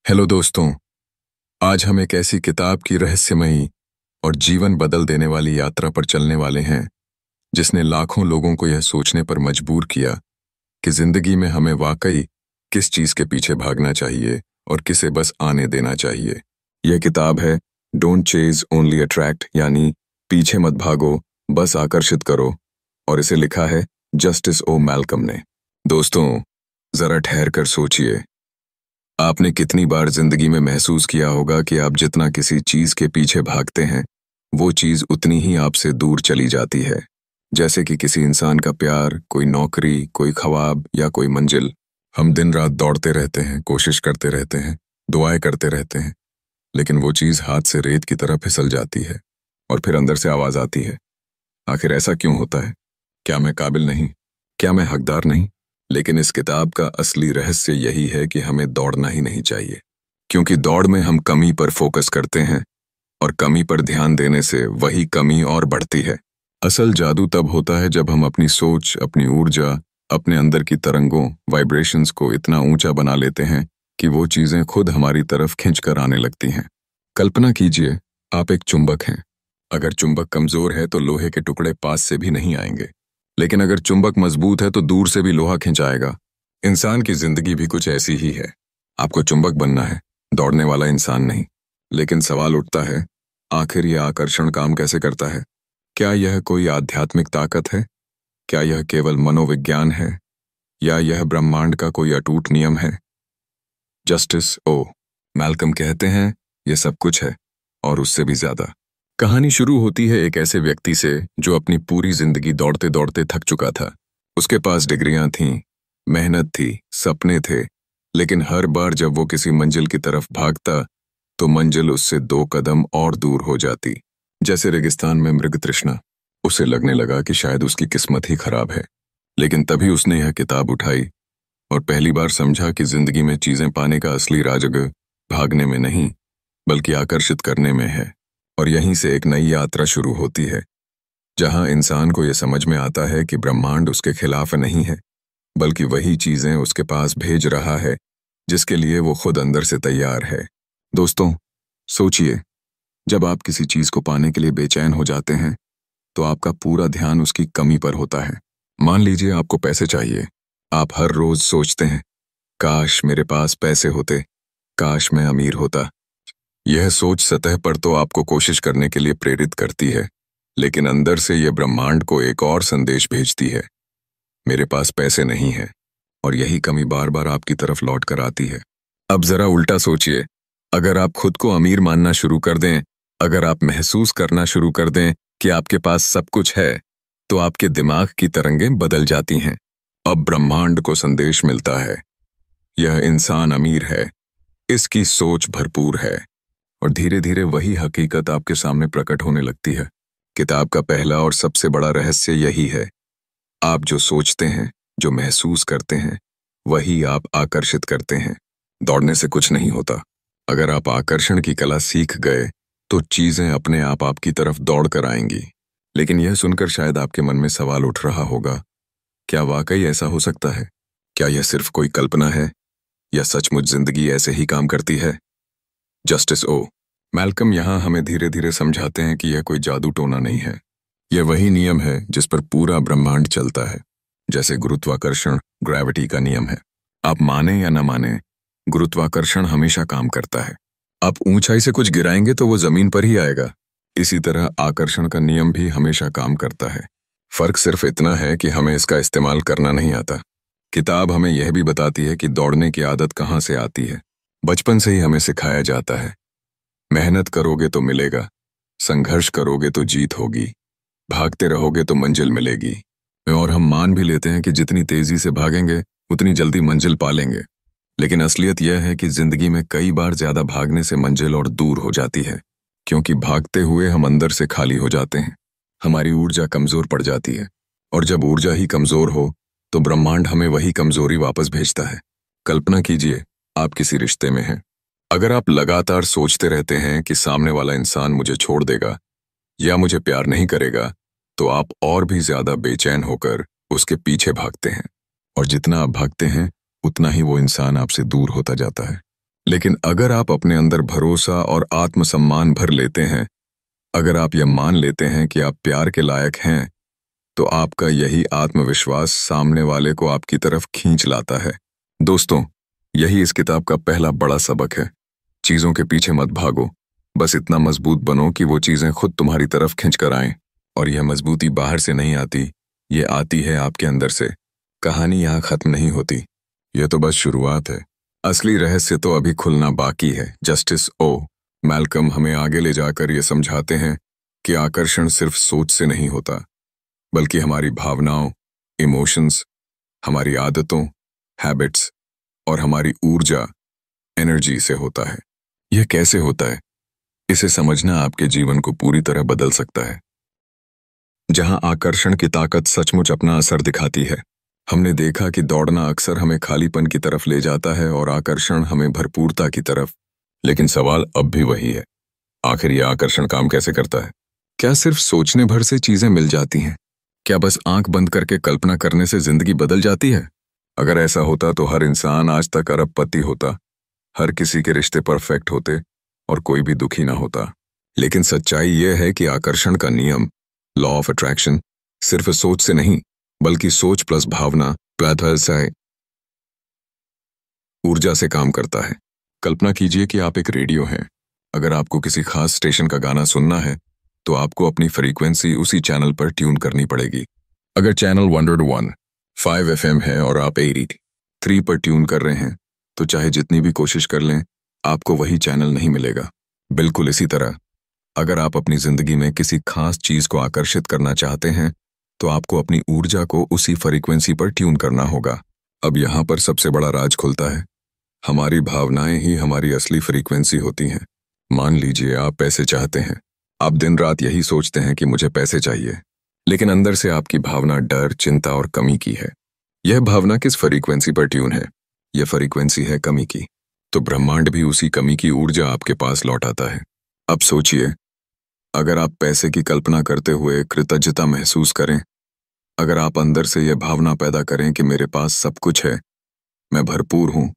Hello दोस्तों। आज हम एक ऐसी किताब की रहस्यमयी और जीवन बदल देने वाली यात्रा पर चलने वाले हैं जिसने लाखों लोगों को यह सोचने पर मजबूर किया कि जिंदगी में हमें वाकई किस चीज के पीछे भागना चाहिए और किसे बस आने देना चाहिए। यह किताब है डोंट चेज ओनली अट्रैक्ट, यानी पीछे मत भागो, बस आकर्षित करो, और इसे लिखा है जस्टिस ओ मैल्कम ने। दोस्तों, जरा ठहर कर सोचिए, आपने कितनी बार जिंदगी में महसूस किया होगा कि आप जितना किसी चीज के पीछे भागते हैं वो चीज उतनी ही आपसे दूर चली जाती है। जैसे कि किसी इंसान का प्यार, कोई नौकरी, कोई ख्वाब या कोई मंजिल। हम दिन रात दौड़ते रहते हैं, कोशिश करते रहते हैं, दुआएं करते रहते हैं, लेकिन वो चीज हाथ से रेत की तरह फिसल जाती है और फिर अंदर से आवाज आती है, आखिर ऐसा क्यों होता है? क्या मैं काबिल नहीं? क्या मैं हकदार नहीं? लेकिन इस किताब का असली रहस्य यही है कि हमें दौड़ना ही नहीं चाहिए, क्योंकि दौड़ में हम कमी पर फोकस करते हैं और कमी पर ध्यान देने से वही कमी और बढ़ती है। असल जादू तब होता है जब हम अपनी सोच, अपनी ऊर्जा, अपने अंदर की तरंगों, वाइब्रेशंस को इतना ऊंचा बना लेते हैं कि वो चीजें खुद हमारी तरफ खिंच कर आने लगती हैं। कल्पना कीजिए, आप एक चुंबक हैं। अगर चुंबक कमजोर है तो लोहे के टुकड़े पास से भी नहीं आएंगे, लेकिन अगर चुंबक मजबूत है तो दूर से भी लोहा खिंचाएगा। इंसान की जिंदगी भी कुछ ऐसी ही है। आपको चुंबक बनना है, दौड़ने वाला इंसान नहीं। लेकिन सवाल उठता है, आखिर यह आकर्षण काम कैसे करता है? क्या यह कोई आध्यात्मिक ताकत है? क्या यह केवल मनोविज्ञान है, या यह ब्रह्मांड का कोई अटूट नियम है? जस्टिस ओ मैल्कम कहते हैं, यह सब कुछ है और उससे भी ज्यादा। कहानी शुरू होती है एक ऐसे व्यक्ति से जो अपनी पूरी जिंदगी दौड़ते दौड़ते थक चुका था। उसके पास डिग्रियां थीं, मेहनत थी, सपने थे, लेकिन हर बार जब वो किसी मंजिल की तरफ भागता तो मंजिल उससे 2 कदम और दूर हो जाती। जैसे रेगिस्तान में मृग तृष्णा। उसे लगने लगा कि शायद उसकी किस्मत ही खराब है। लेकिन तभी उसने यह किताब उठाई और पहली बार समझा कि जिंदगी में चीजें पाने का असली राज भागने में नहीं, बल्कि आकर्षित करने में है। और यहीं से एक नई यात्रा शुरू होती है, जहां इंसान को यह समझ में आता है कि ब्रह्मांड उसके खिलाफ नहीं है, बल्कि वही चीजें उसके पास भेज रहा है जिसके लिए वो खुद अंदर से तैयार है। दोस्तों, सोचिए, जब आप किसी चीज को पाने के लिए बेचैन हो जाते हैं तो आपका पूरा ध्यान उसकी कमी पर होता है। मान लीजिए आपको पैसे चाहिए। आप हर रोज सोचते हैं, काश मेरे पास पैसे होते, काश मैं अमीर होता। यह सोच सतह पर तो आपको कोशिश करने के लिए प्रेरित करती है, लेकिन अंदर से यह ब्रह्मांड को एक और संदेश भेजती है, मेरे पास पैसे नहीं है। और यही कमी बार बार आपकी तरफ लौट कर आती है। अब जरा उल्टा सोचिए, अगर आप खुद को अमीर मानना शुरू कर दें, अगर आप महसूस करना शुरू कर दें कि आपके पास सब कुछ है, तो आपके दिमाग की तरंगें बदल जाती हैं। अब ब्रह्मांड को संदेश मिलता है, यह इंसान अमीर है, इसकी सोच भरपूर है। और धीरे धीरे वही हकीकत आपके सामने प्रकट होने लगती है। किताब का पहला और सबसे बड़ा रहस्य यही है, आप जो सोचते हैं, जो महसूस करते हैं, वही आप आकर्षित करते हैं। दौड़ने से कुछ नहीं होता। अगर आप आकर्षण की कला सीख गए तो चीजें अपने आप आपकी तरफ दौड़ कर आएंगी। लेकिन यह सुनकर शायद आपके मन में सवाल उठ रहा होगा, क्या वाकई ऐसा हो सकता है? क्या यह सिर्फ कोई कल्पना है, या सचमुच जिंदगी ऐसे ही काम करती है? जस्टिस ओ मैल्कम यहाँ हमें धीरे धीरे समझाते हैं कि यह कोई जादू टोना नहीं है। यह वही नियम है जिस पर पूरा ब्रह्मांड चलता है। जैसे गुरुत्वाकर्षण, ग्रेविटी का नियम है। आप माने या न माने, गुरुत्वाकर्षण हमेशा काम करता है। आप ऊंचाई से कुछ गिराएंगे तो वो जमीन पर ही आएगा। इसी तरह आकर्षण का नियम भी हमेशा काम करता है। फर्क सिर्फ इतना है कि हमें इसका इस्तेमाल करना नहीं आता। किताब हमें यह भी बताती है कि दौड़ने की आदत कहाँ से आती है। बचपन से ही हमें सिखाया जाता है, मेहनत करोगे तो मिलेगा, संघर्ष करोगे तो जीत होगी, भागते रहोगे तो मंजिल मिलेगी। और हम मान भी लेते हैं कि जितनी तेजी से भागेंगे उतनी जल्दी मंजिल पा लेंगे। लेकिन असलियत यह है कि जिंदगी में कई बार ज्यादा भागने से मंजिल और दूर हो जाती है, क्योंकि भागते हुए हम अंदर से खाली हो जाते हैं। हमारी ऊर्जा कमजोर पड़ जाती है, और जब ऊर्जा ही कमजोर हो तो ब्रह्मांड हमें वही कमजोरी वापस भेजता है। कल्पना कीजिए, आप किसी रिश्ते में हैं। अगर आप लगातार सोचते रहते हैं कि सामने वाला इंसान मुझे छोड़ देगा या मुझे प्यार नहीं करेगा, तो आप और भी ज्यादा बेचैन होकर उसके पीछे भागते हैं। और जितना आप भागते हैं उतना ही वो इंसान आपसे दूर होता जाता है। लेकिन अगर आप अपने अंदर भरोसा और आत्मसम्मान भर लेते हैं, अगर आप यह मान लेते हैं कि आप प्यार के लायक हैं, तो आपका यही आत्मविश्वास सामने वाले को आपकी तरफ खींच लाता है। दोस्तों, यही इस किताब का पहला बड़ा सबक है। चीजों के पीछे मत भागो, बस इतना मजबूत बनो कि वो चीजें खुद तुम्हारी तरफ खिंच कर आएं। और यह मजबूती बाहर से नहीं आती, ये आती है आपके अंदर से। कहानी यहाँ खत्म नहीं होती, यह तो बस शुरुआत है। असली रहस्य तो अभी खुलना बाकी है। जस्टिस ओ मैल्कम हमें आगे ले जाकर ये समझाते हैं कि आकर्षण सिर्फ सोच से नहीं होता, बल्कि हमारी भावनाओं, इमोशंस, हमारी आदतों, हैबिट्स और हमारी ऊर्जा, एनर्जी से होता है। यह कैसे होता है, इसे समझना आपके जीवन को पूरी तरह बदल सकता है। जहां आकर्षण की ताकत सचमुच अपना असर दिखाती है। हमने देखा कि दौड़ना अक्सर हमें खालीपन की तरफ ले जाता है और आकर्षण हमें भरपूरता की तरफ। लेकिन सवाल अब भी वही है, आखिर यह आकर्षण काम कैसे करता है? क्या सिर्फ सोचने भर से चीजें मिल जाती हैं? क्या बस आंख बंद करके कल्पना करने से जिंदगी बदल जाती है? अगर ऐसा होता तो हर इंसान आज तक अरबपति होता, हर किसी के रिश्ते परफेक्ट होते और कोई भी दुखी ना होता। लेकिन सच्चाई यह है कि आकर्षण का नियम, लॉ ऑफ अट्रैक्शन, सिर्फ सोच से नहीं, बल्कि सोच प्लस भावना प्लस ऊर्जा से काम करता है। कल्पना कीजिए कि आप एक रेडियो हैं। अगर आपको किसी खास स्टेशन का गाना सुनना है, तो आपको अपनी फ्रीक्वेंसी उसी चैनल पर ट्यून करनी पड़ेगी। अगर चैनल 101.5 FM है और आप 83 पर ट्यून कर रहे हैं, तो चाहे जितनी भी कोशिश कर लें, आपको वही चैनल नहीं मिलेगा। बिल्कुल इसी तरह, अगर आप अपनी जिंदगी में किसी खास चीज को आकर्षित करना चाहते हैं, तो आपको अपनी ऊर्जा को उसी फ्रीक्वेंसी पर ट्यून करना होगा। अब यहाँ पर सबसे बड़ा राज खुलता है। हमारी भावनाएं ही हमारी असली फ्रीक्वेंसी होती हैं। मान लीजिए आप पैसे चाहते हैं। आप दिन रात यही सोचते हैं कि मुझे पैसे चाहिए, लेकिन अंदर से आपकी भावना डर, चिंता और कमी की है। यह भावना किस फ्रीक्वेंसी पर ट्यून है? यह फ्रीक्वेंसी है कमी की। तो ब्रह्मांड भी उसी कमी की ऊर्जा आपके पास लौट आता है। अब सोचिए, अगर आप पैसे की कल्पना करते हुए कृतज्ञता महसूस करें, अगर आप अंदर से यह भावना पैदा करें कि मेरे पास सब कुछ है, मैं भरपूर हूं,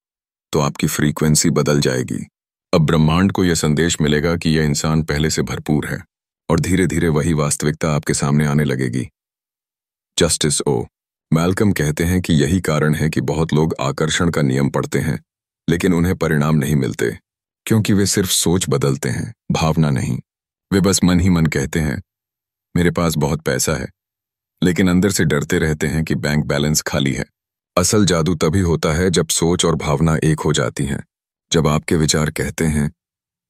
तो आपकी फ्रीक्वेंसी बदल जाएगी। अब ब्रह्मांड को यह संदेश मिलेगा कि यह इंसान पहले से भरपूर है, और धीरे धीरे वही वास्तविकता आपके सामने आने लगेगी। जस्टिस ओ मैल्कम कहते हैं कि यही कारण है कि बहुत लोग आकर्षण का नियम पढ़ते हैं, लेकिन उन्हें परिणाम नहीं मिलते, क्योंकि वे सिर्फ सोच बदलते हैं, भावना नहीं। वे बस मन ही मन कहते हैं, मेरे पास बहुत पैसा है, लेकिन अंदर से डरते रहते हैं कि बैंक बैलेंस खाली है। असल जादू तभी होता है जब सोच और भावना एक हो जाती हैं। जब आपके विचार कहते हैं,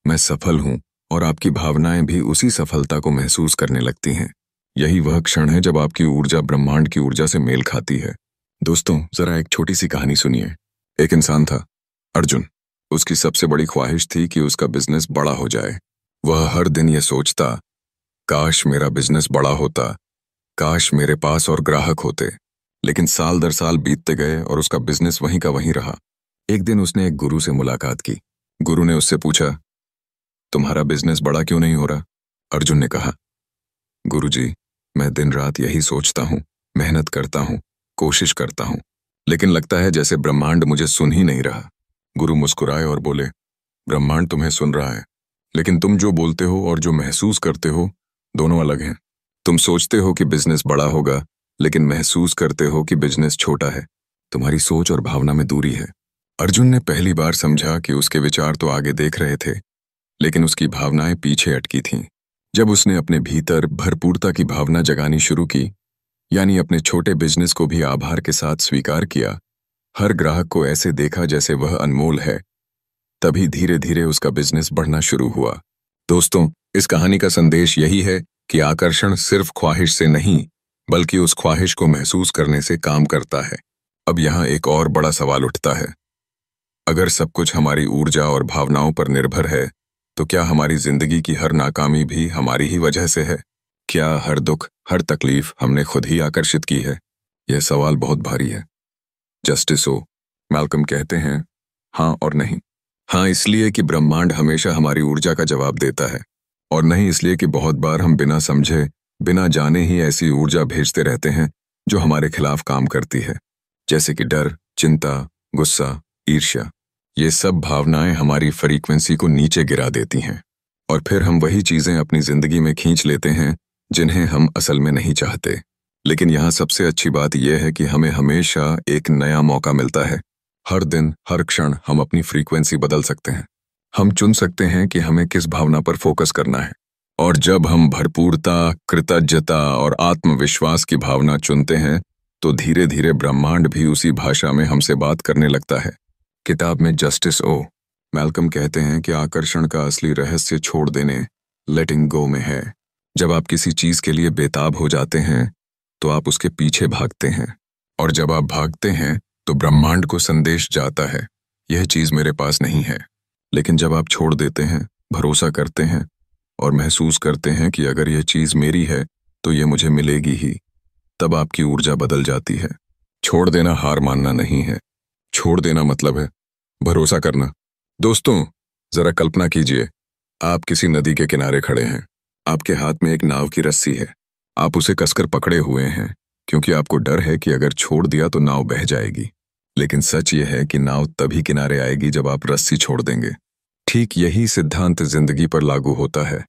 मैं सफल हूं, और आपकी भावनाएं भी उसी सफलता को महसूस करने लगती हैं। यही वह क्षण है जब आपकी ऊर्जा ब्रह्मांड की ऊर्जा से मेल खाती है। दोस्तों, जरा एक छोटी सी कहानी सुनिए। एक इंसान था, अर्जुन। उसकी सबसे बड़ी ख्वाहिश थी कि उसका बिजनेस बड़ा हो जाए। वह हर दिन यह सोचता, काश मेरा बिजनेस बड़ा होता, काश मेरे पास और ग्राहक होते। लेकिन साल दर साल बीतते गए और उसका बिजनेस वहीं का वहीं रहा। एक दिन उसने एक गुरु से मुलाकात की। गुरु ने उससे पूछा, तुम्हारा बिजनेस बड़ा क्यों नहीं हो रहा? अर्जुन ने कहा, गुरुजी, मैं दिन रात यही सोचता हूँ, मेहनत करता हूँ, कोशिश करता हूँ, लेकिन लगता है जैसे ब्रह्मांड मुझे सुन ही नहीं रहा। गुरु मुस्कुराए और बोले, ब्रह्मांड तुम्हें सुन रहा है, लेकिन तुम जो बोलते हो और जो महसूस करते हो, दोनों अलग हैं। तुम सोचते हो कि बिजनेस बड़ा होगा, लेकिन महसूस करते हो कि बिजनेस छोटा है। तुम्हारी सोच और भावना में दूरी है। अर्जुन ने पहली बार समझा कि उसके विचार तो आगे देख रहे थे, लेकिन उसकी भावनाएं पीछे अटकी थीं। जब उसने अपने भीतर भरपूरता की भावना जगानी शुरू की, यानी अपने छोटे बिजनेस को भी आभार के साथ स्वीकार किया, हर ग्राहक को ऐसे देखा जैसे वह अनमोल है, तभी धीरे धीरे उसका बिजनेस बढ़ना शुरू हुआ। दोस्तों, इस कहानी का संदेश यही है कि आकर्षण सिर्फ ख्वाहिश से नहीं, बल्कि उस ख्वाहिश को महसूस करने से काम करता है। अब यहाँ एक और बड़ा सवाल उठता है, अगर सब कुछ हमारी ऊर्जा और भावनाओं पर निर्भर है, तो क्या हमारी जिंदगी की हर नाकामी भी हमारी ही वजह से है? क्या हर दुख, हर तकलीफ हमने खुद ही आकर्षित की है? यह सवाल बहुत भारी है। जस्टिस ओ मैल्कम कहते हैं, हाँ और नहीं। हाँ इसलिए कि ब्रह्मांड हमेशा हमारी ऊर्जा का जवाब देता है, और नहीं इसलिए कि बहुत बार हम बिना समझे, बिना जाने ही ऐसी ऊर्जा भेजते रहते हैं जो हमारे खिलाफ काम करती है, जैसे कि डर, चिंता, गुस्सा, ईर्ष्या। ये सब भावनाएं हमारी फ्रीक्वेंसी को नीचे गिरा देती हैं और फिर हम वही चीजें अपनी जिंदगी में खींच लेते हैं जिन्हें हम असल में नहीं चाहते। लेकिन यहाँ सबसे अच्छी बात यह है कि हमें हमेशा एक नया मौका मिलता है। हर दिन, हर क्षण हम अपनी फ्रीक्वेंसी बदल सकते हैं। हम चुन सकते हैं कि हमें किस भावना पर फोकस करना है। और जब हम भरपूरता, कृतज्ञता और आत्मविश्वास की भावना चुनते हैं तो धीरे धीरे ब्रह्मांड भी उसी भाषा में हमसे बात करने लगता है। किताब में जस्टिस ओ मैल्कम कहते हैं कि आकर्षण का असली रहस्य छोड़ देने, लेटिंग गो में है। जब आप किसी चीज के लिए बेताब हो जाते हैं तो आप उसके पीछे भागते हैं, और जब आप भागते हैं तो ब्रह्मांड को संदेश जाता है, यह चीज मेरे पास नहीं है। लेकिन जब आप छोड़ देते हैं, भरोसा करते हैं और महसूस करते हैं कि अगर यह चीज मेरी है तो यह मुझे मिलेगी ही, तब आपकी ऊर्जा बदल जाती है। छोड़ देना हार मानना नहीं है। छोड़ देना मतलब है भरोसा करना। दोस्तों, जरा कल्पना कीजिए, आप किसी नदी के किनारे खड़े हैं। आपके हाथ में एक नाव की रस्सी है। आप उसे कसकर पकड़े हुए हैं क्योंकि आपको डर है कि अगर छोड़ दिया तो नाव बह जाएगी। लेकिन सच यह है कि नाव तभी किनारे आएगी जब आप रस्सी छोड़ देंगे। ठीक यही सिद्धांत जिंदगी पर लागू होता है।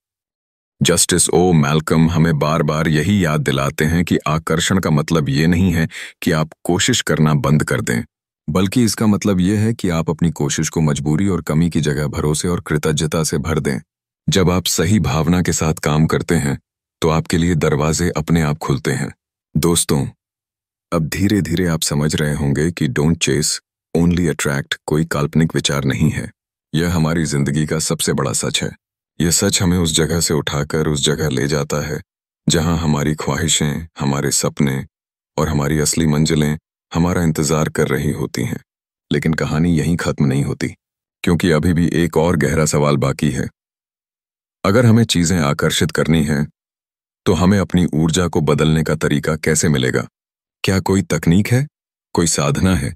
जस्टिस ओ मैल्कम हमें बार बार यही याद दिलाते हैं कि आकर्षण का मतलब ये नहीं है कि आप कोशिश करना बंद कर दें, बल्कि इसका मतलब यह है कि आप अपनी कोशिश को मजबूरी और कमी की जगह भरोसे और कृतज्ञता से भर दें। जब आप सही भावना के साथ काम करते हैं तो आपके लिए दरवाजे अपने आप खुलते हैं। दोस्तों, अब धीरे धीरे आप समझ रहे होंगे कि डोंट चेस, ओनली अट्रैक्ट कोई काल्पनिक विचार नहीं है। यह हमारी जिंदगी का सबसे बड़ा सच है। यह सच हमें उस जगह से उठाकर उस जगह ले जाता है जहां हमारी ख्वाहिशें, हमारे सपने और हमारी असली मंजिलें हमारा इंतजार कर रही होती हैं। लेकिन कहानी यहीं खत्म नहीं होती, क्योंकि अभी भी एक और गहरा सवाल बाकी है। अगर हमें चीजें आकर्षित करनी हैं तो हमें अपनी ऊर्जा को बदलने का तरीका कैसे मिलेगा? क्या कोई तकनीक है, कोई साधना है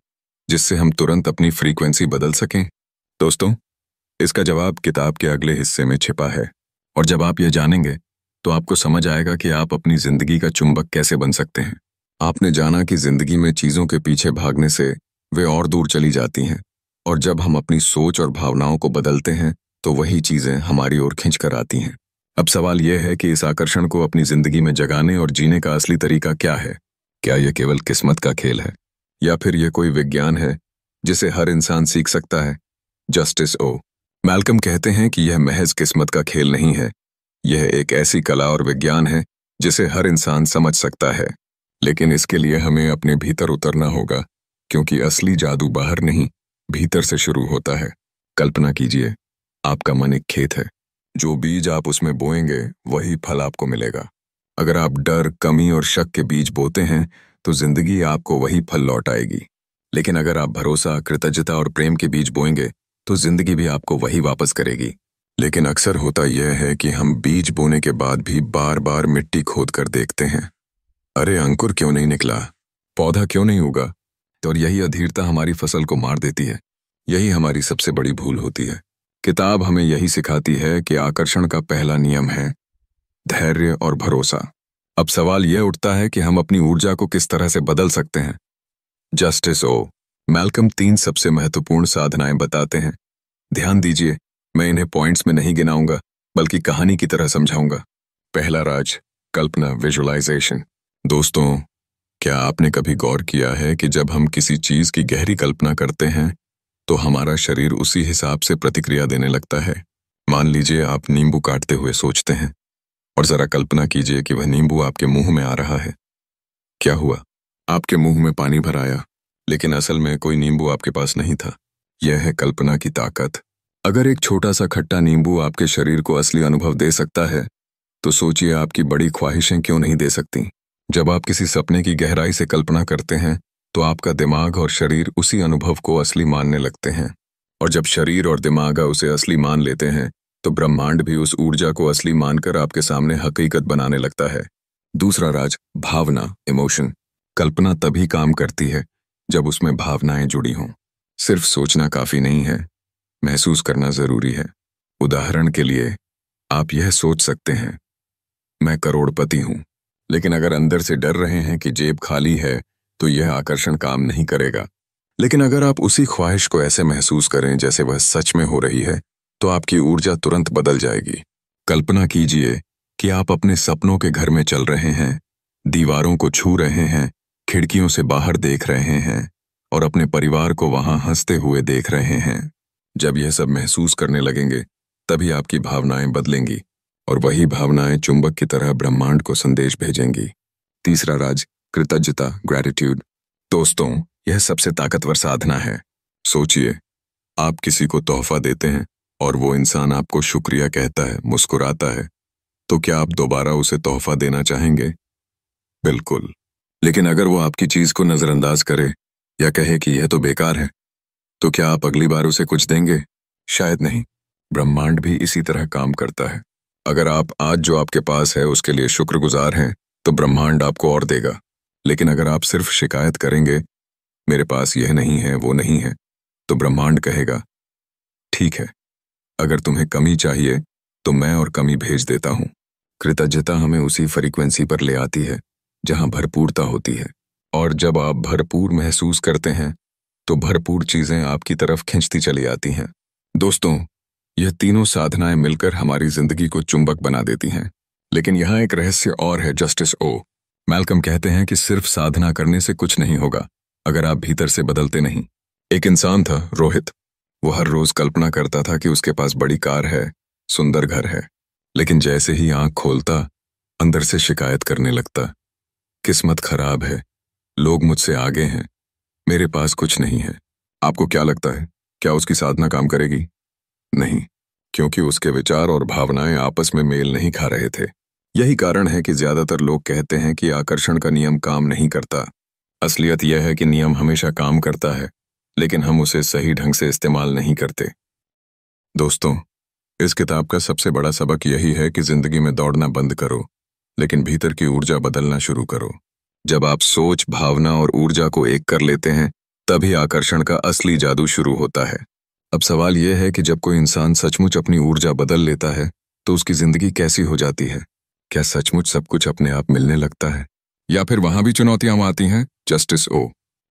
जिससे हम तुरंत अपनी फ्रीक्वेंसी बदल सकें? दोस्तों, इसका जवाब किताब के अगले हिस्से में छिपा है, और जब आप यह जानेंगे तो आपको समझ आएगा कि आप अपनी जिंदगी का चुंबक कैसे बन सकते हैं। आपने जाना कि जिंदगी में चीजों के पीछे भागने से वे और दूर चली जाती हैं, और जब हम अपनी सोच और भावनाओं को बदलते हैं तो वही चीजें हमारी ओर खींच कर आती हैं। अब सवाल यह है कि इस आकर्षण को अपनी जिंदगी में जगाने और जीने का असली तरीका क्या है? क्या यह केवल किस्मत का खेल है, या फिर यह कोई विज्ञान है जिसे हर इंसान सीख सकता है? जस्टिस ओ मैल्कम कहते हैं कि यह महज किस्मत का खेल नहीं है, यह एक ऐसी कला और विज्ञान है जिसे हर इंसान समझ सकता है। लेकिन इसके लिए हमें अपने भीतर उतरना होगा, क्योंकि असली जादू बाहर नहीं, भीतर से शुरू होता है। कल्पना कीजिए, आपका मन एक खेत है। जो बीज आप उसमें बोएंगे वही फल आपको मिलेगा। अगर आप डर, कमी और शक के बीज बोते हैं तो जिंदगी आपको वही फल लौट आएगी। लेकिन अगर आप भरोसा, कृतज्ञता और प्रेम के बीज बोएंगे तो जिंदगी भी आपको वही वापस करेगी। लेकिन अक्सर होता यह है कि हम बीज बोने के बाद भी बार बार मिट्टी खोद कर देखते हैं, अरे अंकुर क्यों नहीं निकला, पौधा क्यों नहीं उगा? और यही अधीरता हमारी फसल को मार देती है। यही हमारी सबसे बड़ी भूल होती है। किताब हमें यही सिखाती है कि आकर्षण का पहला नियम है धैर्य और भरोसा। अब सवाल यह उठता है कि हम अपनी ऊर्जा को किस तरह से बदल सकते हैं। जस्टिस ओ मैल्कम 3 सबसे महत्वपूर्ण साधनाएं बताते हैं। ध्यान दीजिए, मैं इन्हें पॉइंट्स में नहीं गिनाऊंगा, बल्कि कहानी की तरह समझाऊंगा। पहला राज, कल्पना, विजुअलाइजेशन। दोस्तों, क्या आपने कभी गौर किया है कि जब हम किसी चीज की गहरी कल्पना करते हैं तो हमारा शरीर उसी हिसाब से प्रतिक्रिया देने लगता है? मान लीजिए आप नींबू काटते हुए सोचते हैं, और जरा कल्पना कीजिए कि वह नींबू आपके मुंह में आ रहा है। क्या हुआ? आपके मुंह में पानी भर आया, लेकिन असल में कोई नींबू आपके पास नहीं था। यह है कल्पना की ताकत। अगर एक छोटा सा खट्टा नींबू आपके शरीर को असली अनुभव दे सकता है, तो सोचिए आपकी बड़ी ख्वाहिशें क्यों नहीं दे सकती। जब आप किसी सपने की गहराई से कल्पना करते हैं तो आपका दिमाग और शरीर उसी अनुभव को असली मानने लगते हैं, और जब शरीर और दिमाग उसे असली मान लेते हैं तो ब्रह्मांड भी उस ऊर्जा को असली मानकर आपके सामने हकीकत बनाने लगता है। दूसरा राज, भावना, इमोशन। कल्पना तभी काम करती है जब उसमें भावनाएं जुड़ी हों। सिर्फ सोचना काफी नहीं है, महसूस करना जरूरी है। उदाहरण के लिए, आप यह सोच सकते हैं, मैं करोड़पति हूं, लेकिन अगर अंदर से डर रहे हैं कि जेब खाली है तो यह आकर्षण काम नहीं करेगा। लेकिन अगर आप उसी ख्वाहिश को ऐसे महसूस करें जैसे वह सच में हो रही है, तो आपकी ऊर्जा तुरंत बदल जाएगी। कल्पना कीजिए कि आप अपने सपनों के घर में चल रहे हैं, दीवारों को छू रहे हैं, खिड़कियों से बाहर देख रहे हैं और अपने परिवार को वहां हंसते हुए देख रहे हैं। जब यह सब महसूस करने लगेंगे, तभी आपकी भावनाएं बदलेंगी और वही भावनाएं चुंबक की तरह ब्रह्मांड को संदेश भेजेंगी। तीसरा राज, कृतज्ञता, ग्रैटिट्यूड। दोस्तों, यह सबसे ताकतवर साधना है। सोचिए, आप किसी को तोहफा देते हैं और वो इंसान आपको शुक्रिया कहता है, मुस्कुराता है, तो क्या आप दोबारा उसे तोहफा देना चाहेंगे? बिल्कुल। लेकिन अगर वो आपकी चीज को नजरअंदाज करे या कहे कि यह तो बेकार है, तो क्या आप अगली बार उसे कुछ देंगे? शायद नहीं। ब्रह्मांड भी इसी तरह काम करता है। अगर आप आज जो आपके पास है उसके लिए शुक्रगुजार हैं, तो ब्रह्मांड आपको और देगा। लेकिन अगर आप सिर्फ शिकायत करेंगे, मेरे पास यह नहीं है, वो नहीं है, तो ब्रह्मांड कहेगा, ठीक है, अगर तुम्हें कमी चाहिए तो मैं और कमी भेज देता हूं। कृतज्ञता हमें उसी फ्रीक्वेंसी पर ले आती है जहां भरपूरता होती है, और जब आप भरपूर महसूस करते हैं तो भरपूर चीजें आपकी तरफ खिंचती चली आती हैं। दोस्तों, यह तीनों साधनाएं मिलकर हमारी जिंदगी को चुंबक बना देती हैं। लेकिन यहाँ एक रहस्य और है, जस्टिस ओ। मैल्कम कहते हैं कि सिर्फ साधना करने से कुछ नहीं होगा अगर आप भीतर से बदलते नहीं। एक इंसान था, रोहित। वो हर रोज कल्पना करता था कि उसके पास बड़ी कार है, सुंदर घर है, लेकिन जैसे ही आंख खोलता, अंदर से शिकायत करने लगता, किस्मत खराब है, लोग मुझसे आगे हैं, मेरे पास कुछ नहीं है। आपको क्या लगता है, क्या उसकी साधना काम करेगी? नहीं, क्योंकि उसके विचार और भावनाएं आपस में मेल नहीं खा रहे थे। यही कारण है कि ज्यादातर लोग कहते हैं कि आकर्षण का नियम काम नहीं करता। असलियत यह है कि नियम हमेशा काम करता है, लेकिन हम उसे सही ढंग से इस्तेमाल नहीं करते। दोस्तों, इस किताब का सबसे बड़ा सबक यही है कि जिंदगी में दौड़ना बंद करो, लेकिन भीतर की ऊर्जा बदलना शुरू करो। जब आप सोच, भावना और ऊर्जा को एक कर लेते हैं, तभी आकर्षण का असली जादू शुरू होता है। अब सवाल यह है कि जब कोई इंसान सचमुच अपनी ऊर्जा बदल लेता है, तो उसकी जिंदगी कैसी हो जाती है? क्या सचमुच सब कुछ अपने आप मिलने लगता है, या फिर वहां भी चुनौतियां आती हैं? जस्टिस ओ।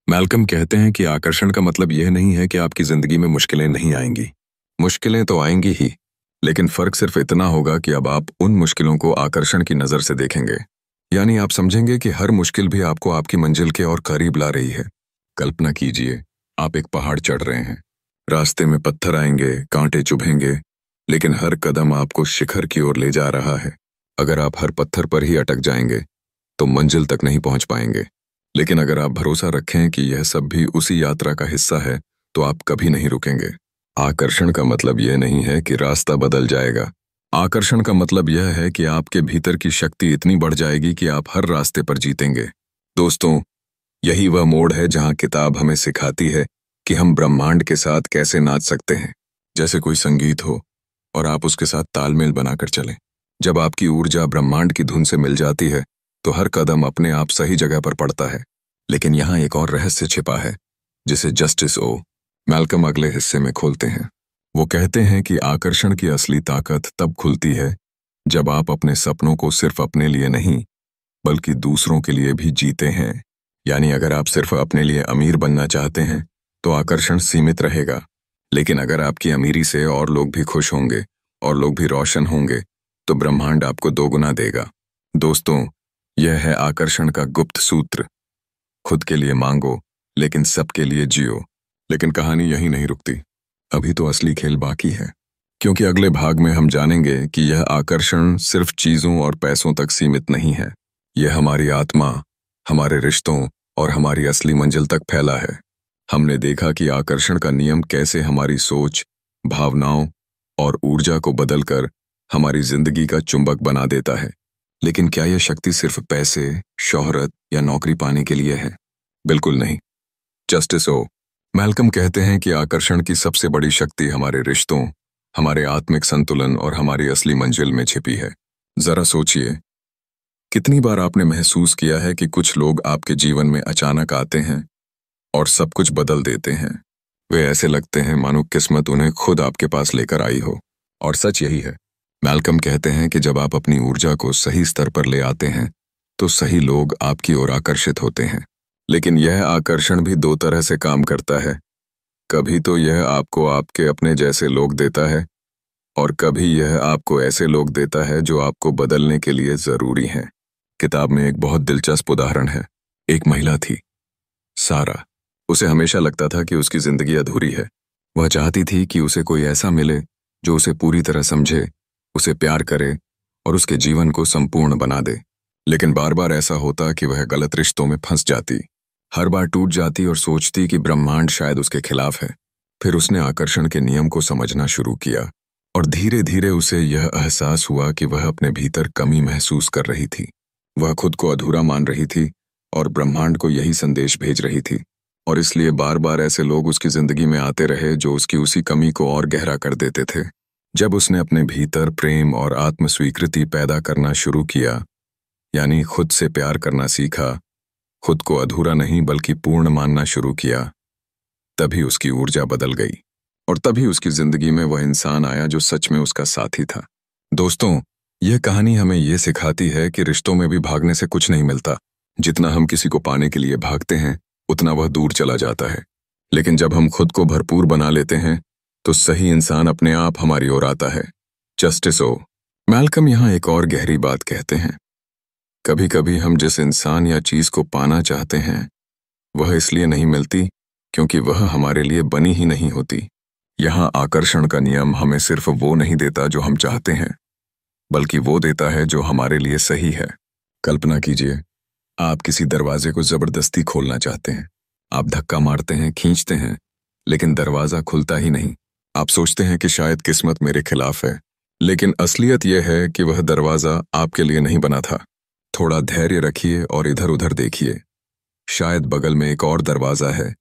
मैल्कम कहते हैं कि आकर्षण का मतलब यह नहीं है कि आपकी जिंदगी में मुश्किलें नहीं आएंगी। मुश्किलें तो आएंगी ही, लेकिन फर्क सिर्फ इतना होगा कि अब आप उन मुश्किलों को आकर्षण की नजर से देखेंगे। यानी आप समझेंगे कि हर मुश्किल भी आपको आपकी मंजिल के और करीब ला रही है। कल्पना कीजिए, आप एक पहाड़ चढ़ रहे हैं। रास्ते में पत्थर आएंगे, कांटे चुभेंगे, लेकिन हर कदम आपको शिखर की ओर ले जा रहा है। अगर आप हर पत्थर पर ही अटक जाएंगे, तो मंजिल तक नहीं पहुंच पाएंगे। लेकिन अगर आप भरोसा रखें कि यह सब भी उसी यात्रा का हिस्सा है, तो आप कभी नहीं रुकेंगे। आकर्षण का मतलब यह नहीं है कि रास्ता बदल जाएगा। आकर्षण का मतलब यह है कि आपके भीतर की शक्ति इतनी बढ़ जाएगी कि आप हर रास्ते पर जीतेंगे। दोस्तों, यही वह मोड़ है जहां किताब हमें सिखाती है कि हम ब्रह्मांड के साथ कैसे नाच सकते हैं। जैसे कोई संगीत हो और आप उसके साथ तालमेल बनाकर चलें। जब आपकी ऊर्जा ब्रह्मांड की धुन से मिल जाती है, तो हर कदम अपने आप सही जगह पर पड़ता है। लेकिन यहाँ एक और रहस्य छिपा है, जिसे जस्टिस ओ मैल्कम अगले हिस्से में खोलते हैं। वो कहते हैं कि आकर्षण की असली ताकत तब खुलती है जब आप अपने सपनों को सिर्फ अपने लिए नहीं, बल्कि दूसरों के लिए भी जीते हैं। यानी अगर आप सिर्फ अपने लिए अमीर बनना चाहते हैं, तो आकर्षण सीमित रहेगा। लेकिन अगर आपकी अमीरी से और लोग भी खुश होंगे और लोग भी रोशन होंगे, तो ब्रह्मांड आपको दोगुना देगा। दोस्तों, यह है आकर्षण का गुप्त सूत्र। खुद के लिए मांगो, लेकिन सबके लिए जियो। लेकिन कहानी यहीं नहीं रुकती। अभी तो असली खेल बाकी है, क्योंकि अगले भाग में हम जानेंगे कि यह आकर्षण सिर्फ चीजों और पैसों तक सीमित नहीं है। यह हमारी आत्मा, हमारे रिश्तों और हमारी असली मंजिल तक फैला है। हमने देखा कि आकर्षण का नियम कैसे हमारी सोच, भावनाओं और ऊर्जा को बदलकर हमारी जिंदगी का चुंबक बना देता है। लेकिन क्या यह शक्ति सिर्फ पैसे, शोहरत या नौकरी पाने के लिए है? बिल्कुल नहीं। जस्टिस ओ मैल्कम कहते हैं कि आकर्षण की सबसे बड़ी शक्ति हमारे रिश्तों, हमारे आत्मिक संतुलन और हमारी असली मंजिल में छिपी है। जरा सोचिए, कितनी बार आपने महसूस किया है कि कुछ लोग आपके जीवन में अचानक आते हैं और सब कुछ बदल देते हैं। वे ऐसे लगते हैं मानो किस्मत उन्हें खुद आपके पास लेकर आई हो। और सच यही है। मैल्कम कहते हैं कि जब आप अपनी ऊर्जा को सही स्तर पर ले आते हैं, तो सही लोग आपकी ओर आकर्षित होते हैं। लेकिन यह आकर्षण भी दो तरह से काम करता है। कभी तो यह आपको आपके अपने जैसे लोग देता है और कभी यह आपको ऐसे लोग देता है जो आपको बदलने के लिए जरूरी हैं। किताब में एक बहुत दिलचस्प उदाहरण है। एक महिला थी, सारा। उसे हमेशा लगता था कि उसकी जिंदगी अधूरी है। वह चाहती थी कि उसे कोई ऐसा मिले जो उसे पूरी तरह समझे, उसे प्यार करे और उसके जीवन को संपूर्ण बना दे। लेकिन बार बार ऐसा होता कि वह गलत रिश्तों में फंस जाती। हर बार टूट जाती और सोचती कि ब्रह्मांड शायद उसके खिलाफ है। फिर उसने आकर्षण के नियम को समझना शुरू किया और धीरे धीरे उसे यह एहसास हुआ कि वह अपने भीतर कमी महसूस कर रही थी। वह खुद को अधूरा मान रही थी और ब्रह्मांड को यही संदेश भेज रही थी। और इसलिए बार बार ऐसे लोग उसकी जिंदगी में आते रहे जो उसकी उसी कमी को और गहरा कर देते थे। जब उसने अपने भीतर प्रेम और आत्म स्वीकृति पैदा करना शुरू किया, यानी खुद से प्यार करना सीखा, खुद को अधूरा नहीं बल्कि पूर्ण मानना शुरू किया, तभी उसकी ऊर्जा बदल गई और तभी उसकी जिंदगी में वह इंसान आया जो सच में उसका साथी था। दोस्तों, यह कहानी हमें यह सिखाती है कि रिश्तों में भी भागने से कुछ नहीं मिलता। जितना हम किसी को पाने के लिए भागते हैं उतना वह दूर चला जाता है। लेकिन जब हम खुद को भरपूर बना लेते हैं तो सही इंसान अपने आप हमारी ओर आता है। जस्टिस ओ मैल्कम यहाँ एक और गहरी बात कहते हैं। कभी कभी हम जिस इंसान या चीज को पाना चाहते हैं वह इसलिए नहीं मिलती क्योंकि वह हमारे लिए बनी ही नहीं होती। यहाँ आकर्षण का नियम हमें सिर्फ वो नहीं देता जो हम चाहते हैं, बल्कि वो देता है जो हमारे लिए सही है। कल्पना कीजिए, आप किसी दरवाजे को जबरदस्ती खोलना चाहते हैं। आप धक्का मारते हैं, खींचते हैं, लेकिन दरवाजा खुलता ही नहीं। आप सोचते हैं कि शायद किस्मत मेरे खिलाफ है, लेकिन असलियत यह है कि वह दरवाजा आपके लिए नहीं बना था। थोड़ा धैर्य रखिए और इधर उधर देखिए। शायद बगल में एक और दरवाजा है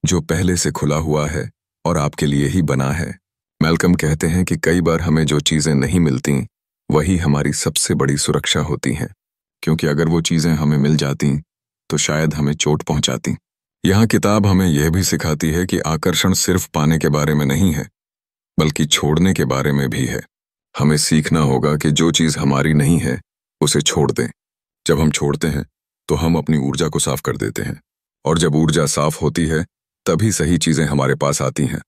जो पहले से खुला हुआ है और आपके लिए ही बना है। मैल्कम कहते हैं कि कई बार हमें जो चीजें नहीं मिलती वही हमारी सबसे बड़ी सुरक्षा होती हैं, क्योंकि अगर वो चीजें हमें मिल जाती तो शायद हमें चोट पहुंचाती। यहाँ किताब हमें यह भी सिखाती है कि आकर्षण सिर्फ पाने के बारे में नहीं है, बल्कि छोड़ने के बारे में भी है। हमें सीखना होगा कि जो चीज हमारी नहीं है उसे छोड़ दें। जब हम छोड़ते हैं तो हम अपनी ऊर्जा को साफ कर देते हैं, और जब ऊर्जा साफ होती है तभी सही चीजें हमारे पास आती हैं।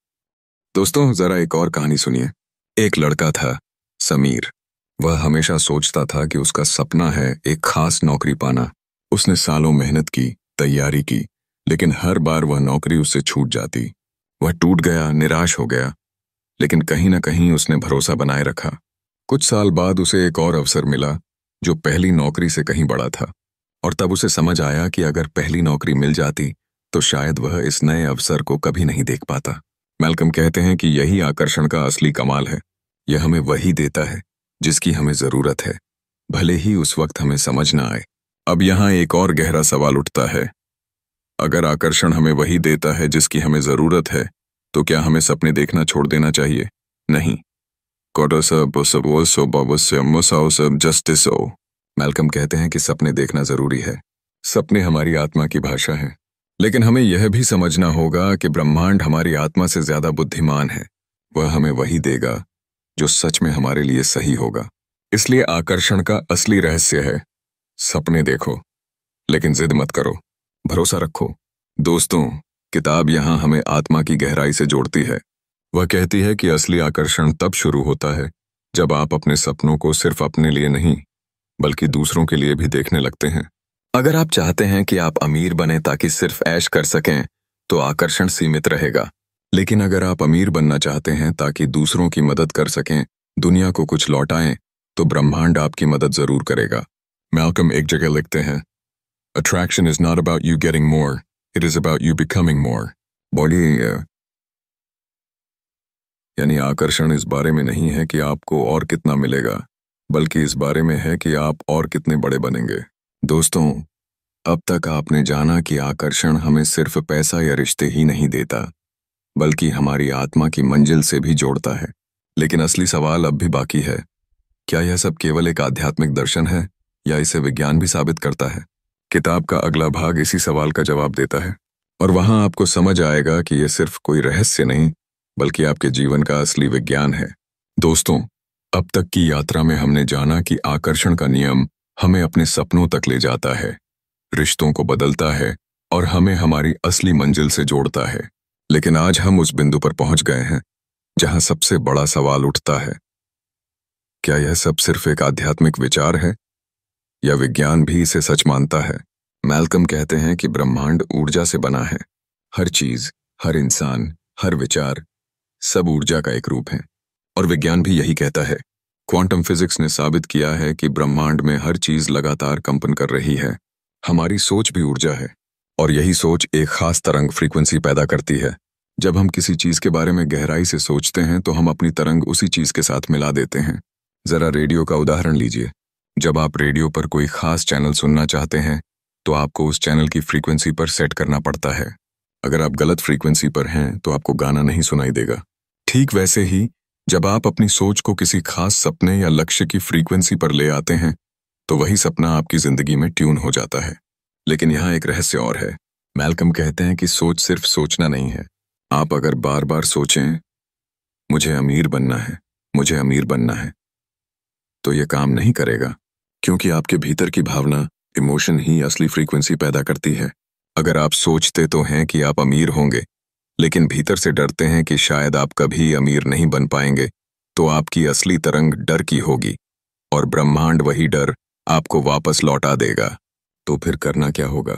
दोस्तों, जरा एक और कहानी सुनिए। एक लड़का था, समीर। वह हमेशा सोचता था कि उसका सपना है एक खास नौकरी पाना। उसने सालों मेहनत की, तैयारी की, लेकिन हर बार वह नौकरी उससे छूट जाती। वह टूट गया, निराश हो गया, लेकिन कहीं ना कहीं उसने भरोसा बनाए रखा। कुछ साल बाद उसे एक और अवसर मिला जो पहली नौकरी से कहीं बड़ा था, और तब उसे समझ आया कि अगर पहली नौकरी मिल जाती तो शायद वह इस नए अवसर को कभी नहीं देख पाता। मैल्कम कहते हैं कि यही आकर्षण का असली कमाल है। यह हमें वही देता है जिसकी हमें जरूरत है, भले ही उस वक्त हमें समझ ना आए। अब यहाँ एक और गहरा सवाल उठता है, अगर आकर्षण हमें वही देता है जिसकी हमें जरूरत है, तो क्या हमें सपने देखना छोड़ देना चाहिए? नहीं। मैल्कम कहते हैं कि सपने देखना जरूरी है। सपने हमारी आत्मा की भाषा है, लेकिन हमें यह भी समझना होगा कि ब्रह्मांड हमारी आत्मा से ज्यादा बुद्धिमान है। वह हमें वही देगा जो सच में हमारे लिए सही होगा। इसलिए आकर्षण का असली रहस्य है, सपने देखो लेकिन जिद मत करो, भरोसा रखो। दोस्तों, किताब यहाँ हमें आत्मा की गहराई से जोड़ती है। वह कहती है कि असली आकर्षण तब शुरू होता है जब आप अपने सपनों को सिर्फ अपने लिए नहीं बल्कि दूसरों के लिए भी देखने लगते हैं। अगर आप चाहते हैं कि आप अमीर बने ताकि सिर्फ ऐश कर सकें, तो आकर्षण सीमित रहेगा। लेकिन अगर आप अमीर बनना चाहते हैं ताकि दूसरों की मदद कर सकें, दुनिया को कुछ लौटाएं, तो ब्रह्मांड आपकी मदद जरूर करेगा। मैल्कम एक जगह लिखते हैं, attraction is not about you getting more, it is about you becoming more. बोलिए, यानी आकर्षण इस बारे में नहीं है कि आपको और कितना मिलेगा, बल्कि इस बारे में है कि आप और कितने बड़े बनेंगे। दोस्तों, अब तक आपने जाना कि आकर्षण हमें सिर्फ पैसा या रिश्ते ही नहीं देता, बल्कि हमारी आत्मा की मंजिल से भी जोड़ता है। लेकिन असली सवाल अब भी बाकी है, क्या यह सब केवल एक आध्यात्मिक दर्शन है या इसे विज्ञान भी साबित करता है? किताब का अगला भाग इसी सवाल का जवाब देता है, और वहां आपको समझ आएगा कि यह सिर्फ कोई रहस्य नहीं बल्कि आपके जीवन का असली विज्ञान है। दोस्तों, अब तक की यात्रा में हमने जाना कि आकर्षण का नियम हमें अपने सपनों तक ले जाता है, रिश्तों को बदलता है और हमें हमारी असली मंजिल से जोड़ता है। लेकिन आज हम उस बिंदु पर पहुंच गए हैं जहां सबसे बड़ा सवाल उठता है, क्या यह सब सिर्फ एक आध्यात्मिक विचार है या विज्ञान भी इसे सच मानता है? मैल्कम कहते हैं कि ब्रह्मांड ऊर्जा से बना है। हर चीज, हर इंसान, हर विचार, सब ऊर्जा का एक रूप है। और विज्ञान भी यही कहता है। क्वांटम फिजिक्स ने साबित किया है कि ब्रह्मांड में हर चीज लगातार कंपन कर रही है। हमारी सोच भी ऊर्जा है, और यही सोच एक खास तरंग फ्रीक्वेंसी पैदा करती है। जब हम किसी चीज के बारे में गहराई से सोचते हैं तो हम अपनी तरंग उसी चीज के साथ मिला देते हैं। जरा रेडियो का उदाहरण लीजिए। जब आप रेडियो पर कोई खास चैनल सुनना चाहते हैं तो आपको उस चैनल की फ्रीक्वेंसी पर सेट करना पड़ता है। अगर आप गलत फ्रीक्वेंसी पर हैं तो आपको गाना नहीं सुनाई देगा। ठीक वैसे ही जब आप अपनी सोच को किसी खास सपने या लक्ष्य की फ्रीक्वेंसी पर ले आते हैं तो वही सपना आपकी जिंदगी में ट्यून हो जाता है। लेकिन यहाँ एक रहस्य और है। मैल्कम कहते हैं कि सोच सिर्फ सोचना नहीं है। आप अगर बार बार सोचें, मुझे अमीर बनना है, मुझे अमीर बनना है, तो ये काम नहीं करेगा, क्योंकि आपके भीतर की भावना, इमोशन ही असली फ्रीक्वेंसी पैदा करती है। अगर आप सोचते तो हैं कि आप अमीर होंगे, लेकिन भीतर से डरते हैं कि शायद आप कभी अमीर नहीं बन पाएंगे, तो आपकी असली तरंग डर की होगी, और ब्रह्मांड वही डर आपको वापस लौटा देगा। तो फिर करना क्या होगा?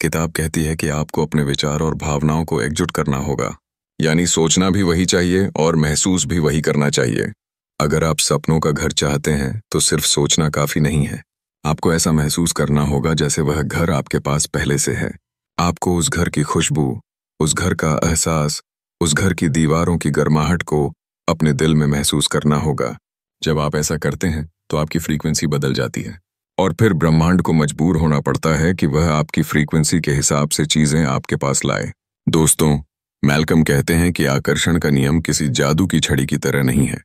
किताब कहती है कि आपको अपने विचार और भावनाओं को एकजुट करना होगा। यानी सोचना भी वही चाहिए और महसूस भी वही करना चाहिए। अगर आप सपनों का घर चाहते हैं तो सिर्फ सोचना काफी नहीं है। आपको ऐसा महसूस करना होगा जैसे वह घर आपके पास पहले से है। आपको उस घर की खुशबू, उस घर का एहसास, उस घर की दीवारों की गर्माहट को अपने दिल में महसूस करना होगा। जब आप ऐसा करते हैं तो आपकी फ्रीक्वेंसी बदल जाती है, और फिर ब्रह्मांड को मजबूर होना पड़ता है कि वह आपकी फ्रीक्वेंसी के हिसाब से चीजें आपके पास लाए। दोस्तों, मैल्कम कहते हैं कि आकर्षण का नियम किसी जादू की छड़ी की तरह नहीं है।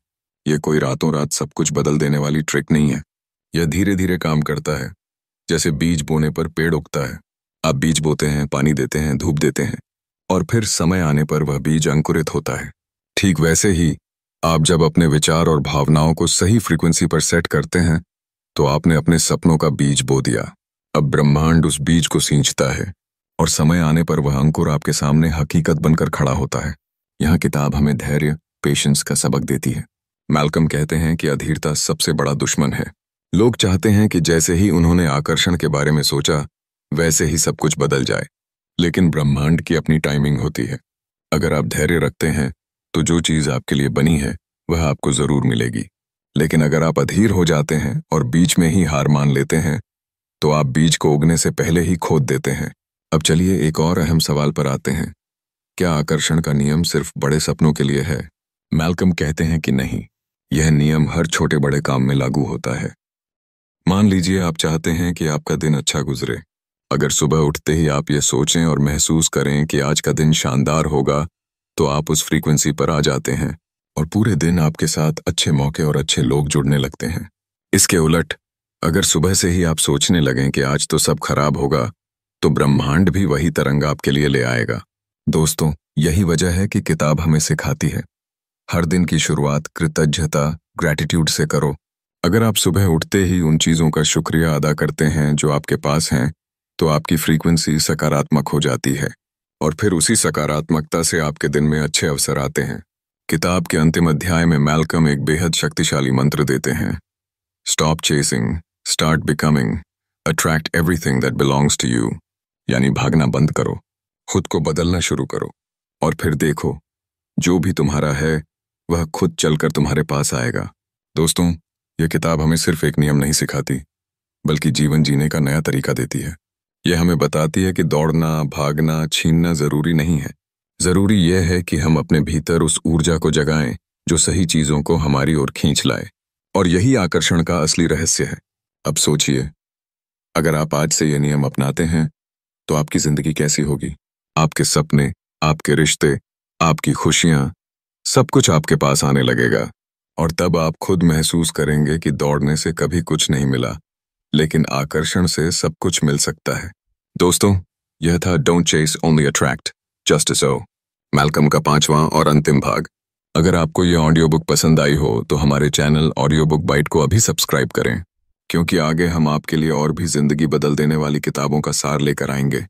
यह कोई रातों रात सब कुछ बदल देने वाली ट्रिक नहीं है। यह धीरे धीरे काम करता है। जैसे बीज बोने पर पेड़ उगता है। आप बीज बोते हैं, पानी देते हैं, धूप देते हैं, और फिर समय आने पर वह बीज अंकुरित होता है। ठीक वैसे ही आप जब अपने विचार और भावनाओं को सही फ्रीक्वेंसी पर सेट करते हैं तो आपने अपने सपनों का बीज बो दिया। अब ब्रह्मांड उस बीज को सींचता है, और समय आने पर वह अंकुर आपके सामने हकीकत बनकर खड़ा होता है। यहाँ किताब हमें धैर्य, पेशेंस का सबक देती है। मैल्कम कहते हैं कि अधीरता सबसे बड़ा दुश्मन है। लोग चाहते हैं कि जैसे ही उन्होंने आकर्षण के बारे में सोचा वैसे ही सब कुछ बदल जाए, लेकिन ब्रह्मांड की अपनी टाइमिंग होती है। अगर आप धैर्य रखते हैं तो जो चीज आपके लिए बनी है वह आपको जरूर मिलेगी। लेकिन अगर आप अधीर हो जाते हैं और बीच में ही हार मान लेते हैं तो आप बीज को उगने से पहले ही खोद देते हैं। अब चलिए एक और अहम सवाल पर आते हैं। क्या आकर्षण का नियम सिर्फ बड़े सपनों के लिए है? मैल्कम कहते हैं कि नहीं, यह नियम हर छोटे बड़े काम में लागू होता है। मान लीजिए आप चाहते हैं कि आपका दिन अच्छा गुजरे। अगर सुबह उठते ही आप ये सोचें और महसूस करें कि आज का दिन शानदार होगा, तो आप उस फ्रीक्वेंसी पर आ जाते हैं, और पूरे दिन आपके साथ अच्छे मौके और अच्छे लोग जुड़ने लगते हैं। इसके उलट, अगर सुबह से ही आप सोचने लगें कि आज तो सब खराब होगा, तो ब्रह्मांड भी वही तरंग आपके लिए ले आएगा। दोस्तों, यही वजह है कि किताब हमें सिखाती है, हर दिन की शुरुआत कृतज्ञता, ग्रैटिट्यूड से करो। अगर आप सुबह उठते ही उन चीजों का शुक्रिया अदा करते हैं जो आपके पास हैं, तो आपकी फ्रीक्वेंसी सकारात्मक हो जाती है, और फिर उसी सकारात्मकता से आपके दिन में अच्छे अवसर आते हैं। किताब के अंतिम अध्याय में मैल्कम एक बेहद शक्तिशाली मंत्र देते हैं। Stop chasing, start becoming, attract everything that belongs to you. यानी भागना बंद करो, खुद को बदलना शुरू करो, और फिर देखो जो भी तुम्हारा है वह खुद चलकर तुम्हारे पास आएगा। दोस्तों, यह किताब हमें सिर्फ एक नियम नहीं सिखाती, बल्कि जीवन जीने का नया तरीका देती है। यह हमें बताती है कि दौड़ना, भागना, छीनना जरूरी नहीं है। जरूरी यह है कि हम अपने भीतर उस ऊर्जा को जगाएं जो सही चीजों को हमारी ओर खींच लाए, और यही आकर्षण का असली रहस्य है। अब सोचिए, अगर आप आज से ये नियम अपनाते हैं तो आपकी जिंदगी कैसी होगी? आपके सपने, आपके रिश्ते, आपकी खुशियां, सब कुछ आपके पास आने लगेगा, और तब आप खुद महसूस करेंगे कि दौड़ने से कभी कुछ नहीं मिला, लेकिन आकर्षण से सब कुछ मिल सकता है। दोस्तों, यह था don't chase only attract, just so, Malcolm का 5वां और अंतिम भाग। अगर आपको ये ऑडियो बुक पसंद आई हो तो हमारे चैनल ऑडियो बुक बाइट को अभी सब्सक्राइब करें, क्योंकि आगे हम आपके लिए और भी जिंदगी बदल देने वाली किताबों का सार लेकर आएंगे।